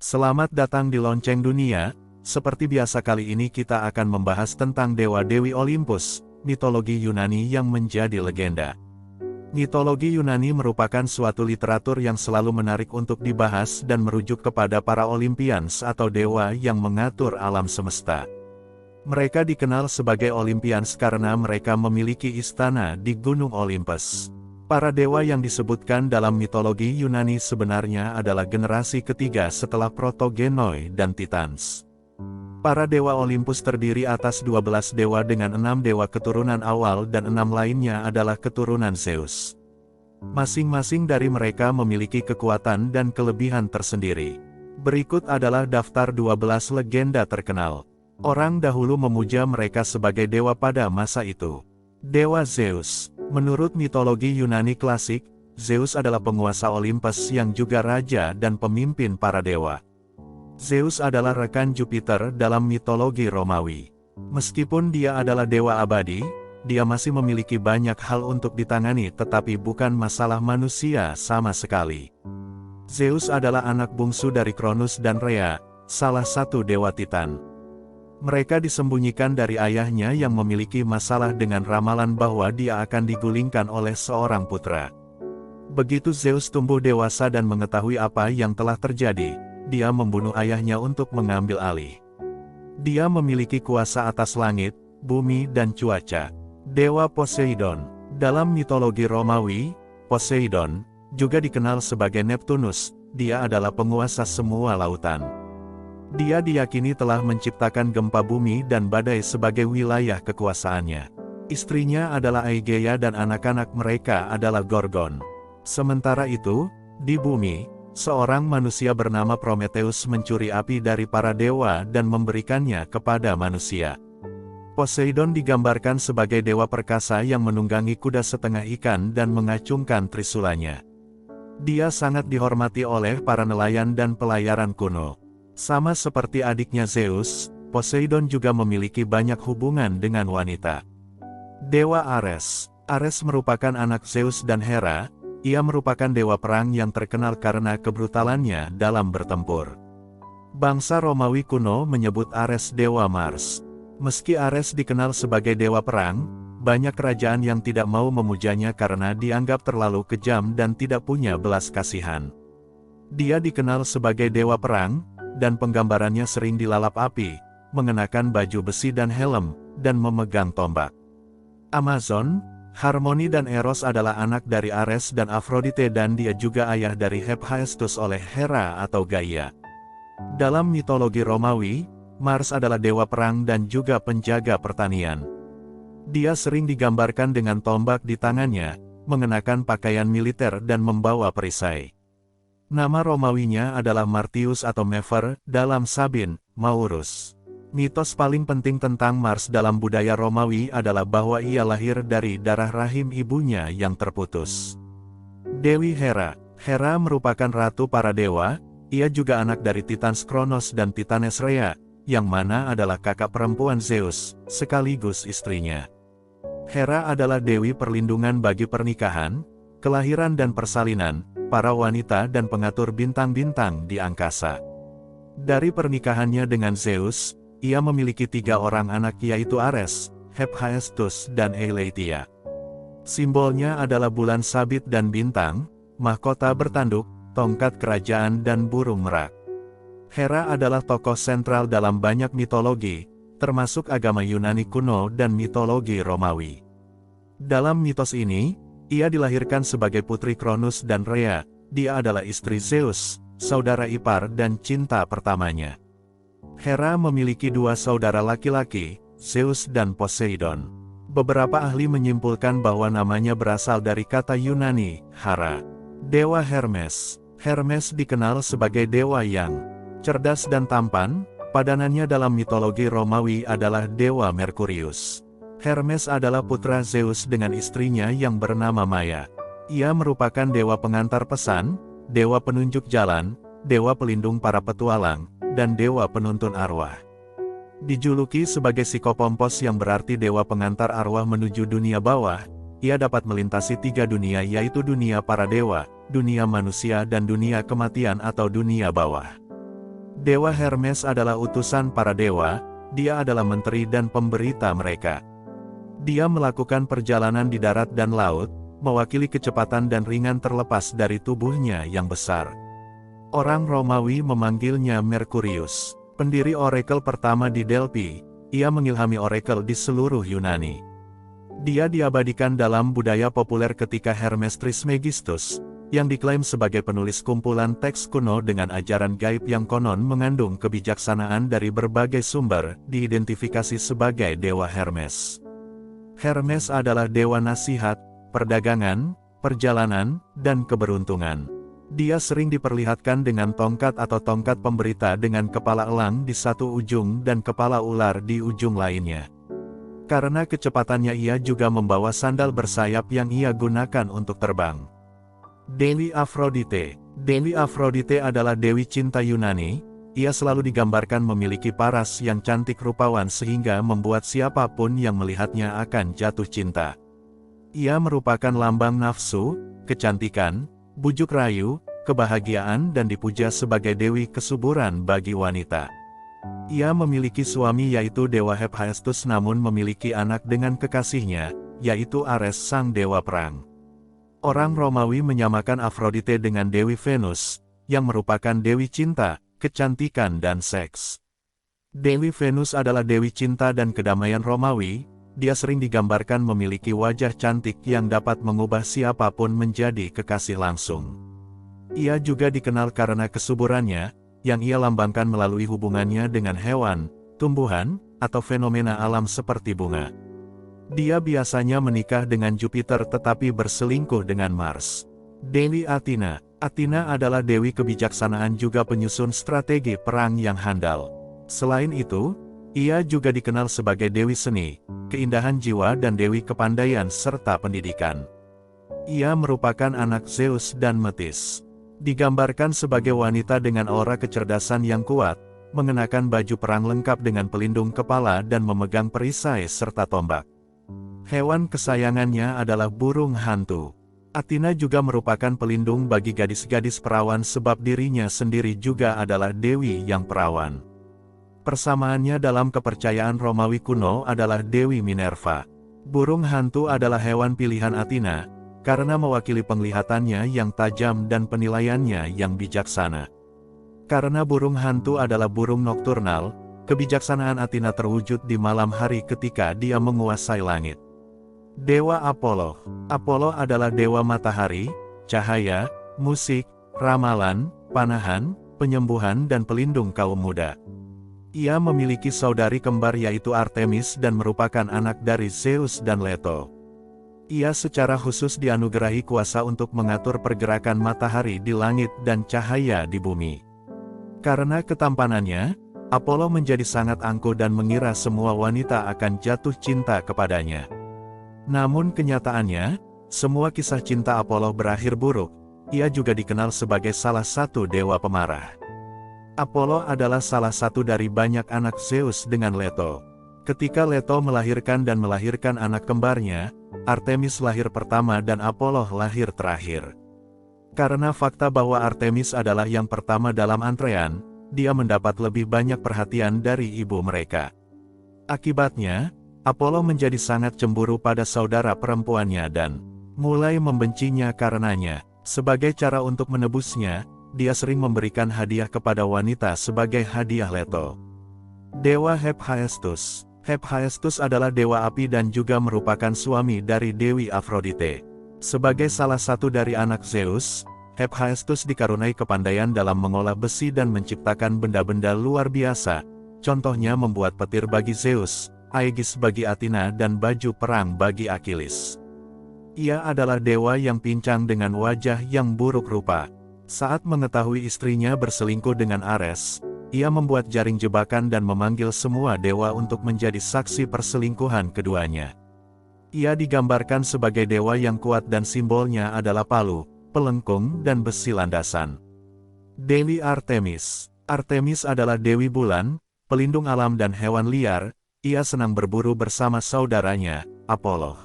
Selamat datang di Lonceng Dunia. Seperti biasa kali ini kita akan membahas tentang Dewa-Dewi Olympus, mitologi Yunani yang menjadi legenda. Mitologi Yunani merupakan suatu literatur yang selalu menarik untuk dibahas dan merujuk kepada para Olympians atau dewa yang mengatur alam semesta. Mereka dikenal sebagai Olympians karena mereka memiliki istana di Gunung Olympus. Para dewa yang disebutkan dalam mitologi Yunani sebenarnya adalah generasi ketiga setelah Protogenoi dan Titans. Para dewa Olympus terdiri atas 12 dewa dengan 6 dewa keturunan awal dan 6 lainnya adalah keturunan Zeus. Masing-masing dari mereka memiliki kekuatan dan kelebihan tersendiri. Berikut adalah daftar 12 legenda terkenal. Orang dahulu memuja mereka sebagai dewa pada masa itu. Dewa Zeus. Menurut mitologi Yunani klasik, Zeus adalah penguasa Olympus yang juga raja dan pemimpin para dewa. Zeus adalah rekan Jupiter dalam mitologi Romawi. Meskipun dia adalah dewa abadi, dia masih memiliki banyak hal untuk ditangani tetapi bukan masalah manusia sama sekali. Zeus adalah anak bungsu dari Cronus dan Rhea, salah satu dewa Titan. Mereka disembunyikan dari ayahnya yang memiliki masalah dengan ramalan bahwa dia akan digulingkan oleh seorang putra. Begitu Zeus tumbuh dewasa dan mengetahui apa yang telah terjadi, dia membunuh ayahnya untuk mengambil alih. Dia memiliki kuasa atas langit, bumi dan cuaca. Dewa Poseidon. Dalam mitologi Romawi, Poseidon juga dikenal sebagai Neptunus. Dia adalah penguasa semua lautan. Dia diyakini telah menciptakan gempa bumi dan badai sebagai wilayah kekuasaannya. Istrinya adalah Aegea dan anak-anak mereka adalah Gorgon. Sementara itu, di bumi, seorang manusia bernama Prometheus mencuri api dari para dewa dan memberikannya kepada manusia. Poseidon digambarkan sebagai dewa perkasa yang menunggangi kuda setengah ikan dan mengacungkan trisulanya. Dia sangat dihormati oleh para nelayan dan pelayaran kuno. Sama seperti adiknya Zeus, Poseidon juga memiliki banyak hubungan dengan wanita. Dewa Ares. Ares merupakan anak Zeus dan Hera. Ia merupakan dewa perang yang terkenal karena kebrutalannya dalam bertempur. Bangsa Romawi kuno menyebut Ares dewa Mars. Meski Ares dikenal sebagai dewa perang, banyak kerajaan yang tidak mau memujanya karena dianggap terlalu kejam dan tidak punya belas kasihan. Dia dikenal sebagai dewa perang, dan penggambarannya sering dilalap api, mengenakan baju besi dan helm, dan memegang tombak. Amazon, Harmony dan Eros adalah anak dari Ares dan Aphrodite dan dia juga ayah dari Hephaestus oleh Hera atau Gaia. Dalam mitologi Romawi, Mars adalah dewa perang dan juga penjaga pertanian. Dia sering digambarkan dengan tombak di tangannya, mengenakan pakaian militer dan membawa perisai. Nama Romawinya adalah Martius atau Mever, dalam Sabin, Maurus. Mitos paling penting tentang Mars dalam budaya Romawi adalah bahwa ia lahir dari darah rahim ibunya yang terputus. Dewi Hera. Hera merupakan ratu para dewa, ia juga anak dari Titans Kronos dan Titanes Rhea, yang mana adalah kakak perempuan Zeus, sekaligus istrinya. Hera adalah dewi perlindungan bagi pernikahan, kelahiran dan persalinan, para wanita dan pengatur bintang-bintang di angkasa. Dari pernikahannya dengan Zeus, ia memiliki 3 orang anak yaitu Ares, Hephaestus dan Eileithyia. Simbolnya adalah bulan sabit dan bintang, mahkota bertanduk, tongkat kerajaan dan burung merak. Hera adalah tokoh sentral dalam banyak mitologi, termasuk agama Yunani kuno dan mitologi Romawi. Dalam mitos ini, ia dilahirkan sebagai putri Cronus dan Rhea. Dia adalah istri Zeus, saudara ipar dan cinta pertamanya. Hera memiliki 2 saudara laki-laki, Zeus dan Poseidon. Beberapa ahli menyimpulkan bahwa namanya berasal dari kata Yunani, Hara. Dewa Hermes. Hermes dikenal sebagai dewa yang cerdas dan tampan. Padanannya dalam mitologi Romawi adalah dewa Merkurius. Hermes adalah putra Zeus dengan istrinya yang bernama Maia. Ia merupakan dewa pengantar pesan, dewa penunjuk jalan, dewa pelindung para petualang, dan dewa penuntun arwah. Dijuluki sebagai Psikopompos yang berarti dewa pengantar arwah menuju dunia bawah, ia dapat melintasi 3 dunia yaitu dunia para dewa, dunia manusia dan dunia kematian atau dunia bawah. Dewa Hermes adalah utusan para dewa, dia adalah menteri dan pemberita mereka. Dia melakukan perjalanan di darat dan laut, mewakili kecepatan dan ringan terlepas dari tubuhnya yang besar. Orang Romawi memanggilnya Merkurius, pendiri orakel pertama di Delphi. Ia mengilhami orakel di seluruh Yunani. Dia diabadikan dalam budaya populer ketika Hermes Trismegistus, yang diklaim sebagai penulis kumpulan teks kuno dengan ajaran gaib yang konon mengandung kebijaksanaan dari berbagai sumber, diidentifikasi sebagai Dewa Hermes. Hermes adalah dewa nasihat, perdagangan, perjalanan, dan keberuntungan. Dia sering diperlihatkan dengan tongkat atau tongkat pemberita dengan kepala elang di satu ujung dan kepala ular di ujung lainnya. Karena kecepatannya ia juga membawa sandal bersayap yang ia gunakan untuk terbang. Dewi Aphrodite. Dewi Aphrodite adalah dewi cinta Yunani. Ia selalu digambarkan memiliki paras yang cantik rupawan sehingga membuat siapapun yang melihatnya akan jatuh cinta. Ia merupakan lambang nafsu, kecantikan, bujuk rayu, kebahagiaan dan dipuja sebagai dewi kesuburan bagi wanita. Ia memiliki suami yaitu Dewa Hephaestus namun memiliki anak dengan kekasihnya, yaitu Ares sang dewa perang. Orang Romawi menyamakan Aphrodite dengan Dewi Venus, yang merupakan dewi cinta, kecantikan dan seks. Dewi Venus adalah dewi cinta dan kedamaian Romawi. Dia sering digambarkan memiliki wajah cantik yang dapat mengubah siapapun menjadi kekasih langsung. Ia juga dikenal karena kesuburannya, yang ia lambangkan melalui hubungannya dengan hewan, tumbuhan, atau fenomena alam seperti bunga. Dia biasanya menikah dengan Jupiter tetapi berselingkuh dengan Mars. Dewi Athena. Athena adalah dewi kebijaksanaan juga penyusun strategi perang yang handal. Selain itu, ia juga dikenal sebagai dewi seni, keindahan jiwa dan dewi kepandaian serta pendidikan. Ia merupakan anak Zeus dan Metis. Digambarkan sebagai wanita dengan aura kecerdasan yang kuat, mengenakan baju perang lengkap dengan pelindung kepala dan memegang perisai serta tombak. Hewan kesayangannya adalah burung hantu. Athena juga merupakan pelindung bagi gadis-gadis perawan sebab dirinya sendiri juga adalah dewi yang perawan. Persamaannya dalam kepercayaan Romawi kuno adalah Dewi Minerva. Burung hantu adalah hewan pilihan Athena, karena mewakili penglihatannya yang tajam dan penilaiannya yang bijaksana. Karena burung hantu adalah burung nokturnal, kebijaksanaan Athena terwujud di malam hari ketika dia menguasai langit. Dewa Apollo. Apollo adalah dewa matahari, cahaya, musik, ramalan, panahan, penyembuhan dan pelindung kaum muda. Ia memiliki saudari kembar yaitu Artemis dan merupakan anak dari Zeus dan Leto. Ia secara khusus dianugerahi kuasa untuk mengatur pergerakan matahari di langit dan cahaya di bumi. Karena ketampanannya, Apollo menjadi sangat angkuh dan mengira semua wanita akan jatuh cinta kepadanya. Namun kenyataannya, semua kisah cinta Apollo berakhir buruk. Ia juga dikenal sebagai salah satu dewa pemarah. Apollo adalah salah satu dari banyak anak Zeus dengan Leto. Ketika Leto melahirkan anak kembarnya, Artemis lahir pertama dan Apollo lahir terakhir. Karena fakta bahwa Artemis adalah yang pertama dalam antrean, dia mendapat lebih banyak perhatian dari ibu mereka. Akibatnya, Apollo menjadi sangat cemburu pada saudara perempuannya dan mulai membencinya karenanya. Sebagai cara untuk menebusnya, dia sering memberikan hadiah kepada wanita sebagai hadiah Leto. Dewa Hephaestus. Hephaestus adalah dewa api dan juga merupakan suami dari Dewi Aphrodite. Sebagai salah satu dari anak Zeus, Hephaestus dikaruniai kepandaian dalam mengolah besi dan menciptakan benda-benda luar biasa. Contohnya membuat petir bagi Zeus, Aegis bagi Athena dan baju perang bagi Achilles. Ia adalah dewa yang pincang dengan wajah yang buruk rupa. Saat mengetahui istrinya berselingkuh dengan Ares, ia membuat jaring jebakan dan memanggil semua dewa untuk menjadi saksi perselingkuhan keduanya. Ia digambarkan sebagai dewa yang kuat dan simbolnya adalah palu, pelengkung dan besi landasan. Dewi Artemis. Artemis adalah dewi bulan, pelindung alam dan hewan liar. Ia senang berburu bersama saudaranya, Apollo.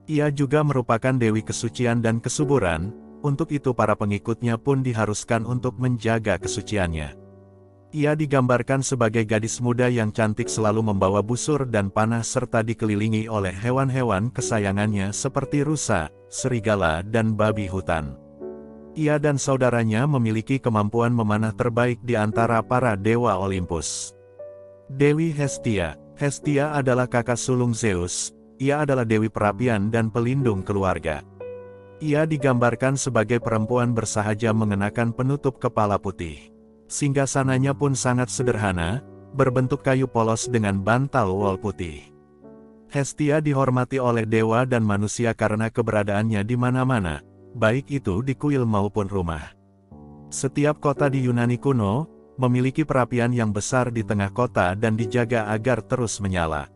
Ia juga merupakan dewi kesucian dan kesuburan. Untuk itu para pengikutnya pun diharuskan untuk menjaga kesuciannya. Ia digambarkan sebagai gadis muda yang cantik selalu membawa busur dan panah serta dikelilingi oleh hewan-hewan kesayangannya seperti rusa, serigala dan babi hutan. Ia dan saudaranya memiliki kemampuan memanah terbaik di antara para dewa Olympus. Dewi Hestia. Hestia adalah kakak sulung Zeus. Ia adalah dewi perapian dan pelindung keluarga. Ia digambarkan sebagai perempuan bersahaja mengenakan penutup kepala putih. Singgasananya pun sangat sederhana, berbentuk kayu polos dengan bantal wol putih. Hestia dihormati oleh dewa dan manusia karena keberadaannya di mana-mana, baik itu di kuil maupun rumah. Setiap kota di Yunani kuno memiliki perapian yang besar di tengah kota dan dijaga agar terus menyala.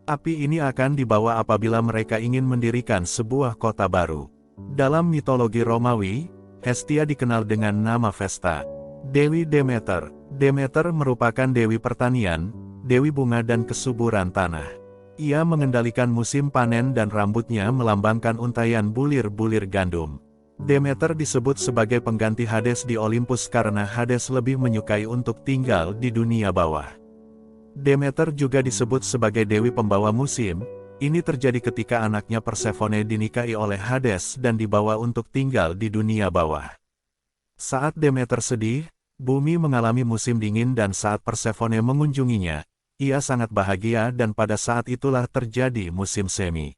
Api ini akan dibawa apabila mereka ingin mendirikan sebuah kota baru. Dalam mitologi Romawi, Hestia dikenal dengan nama Vesta. Dewi Demeter. Demeter merupakan dewi pertanian, dewi bunga dan kesuburan tanah. Ia mengendalikan musim panen dan rambutnya melambangkan untaian bulir-bulir gandum. Demeter disebut sebagai pengganti Hades di Olympus karena Hades lebih menyukai untuk tinggal di dunia bawah. Demeter juga disebut sebagai dewi pembawa musim. Ini terjadi ketika anaknya Persephone dinikahi oleh Hades dan dibawa untuk tinggal di dunia bawah. Saat Demeter sedih, bumi mengalami musim dingin dan saat Persephone mengunjunginya, ia sangat bahagia dan pada saat itulah terjadi musim semi.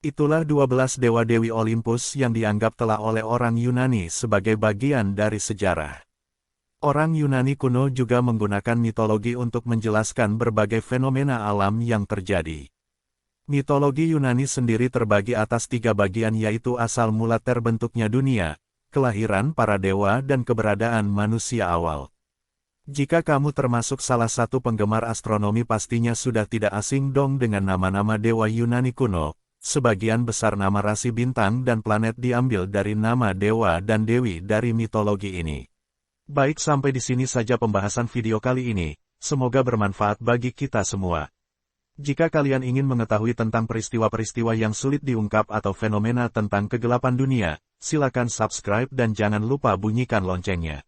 Itulah 12 dewa-dewi Olympus yang dianggap telah oleh orang Yunani sebagai bagian dari sejarah. Orang Yunani kuno juga menggunakan mitologi untuk menjelaskan berbagai fenomena alam yang terjadi. Mitologi Yunani sendiri terbagi atas 3 bagian yaitu asal mula terbentuknya dunia, kelahiran para dewa dan keberadaan manusia awal. Jika kamu termasuk salah satu penggemar astronomi pastinya sudah tidak asing dong dengan nama-nama dewa Yunani kuno. Sebagian besar nama rasi bintang dan planet diambil dari nama dewa dan dewi dari mitologi ini. Baik, sampai di sini saja pembahasan video kali ini. Semoga bermanfaat bagi kita semua. Jika kalian ingin mengetahui tentang peristiwa-peristiwa yang sulit diungkap atau fenomena tentang kegelapan dunia, silakan subscribe dan jangan lupa bunyikan loncengnya.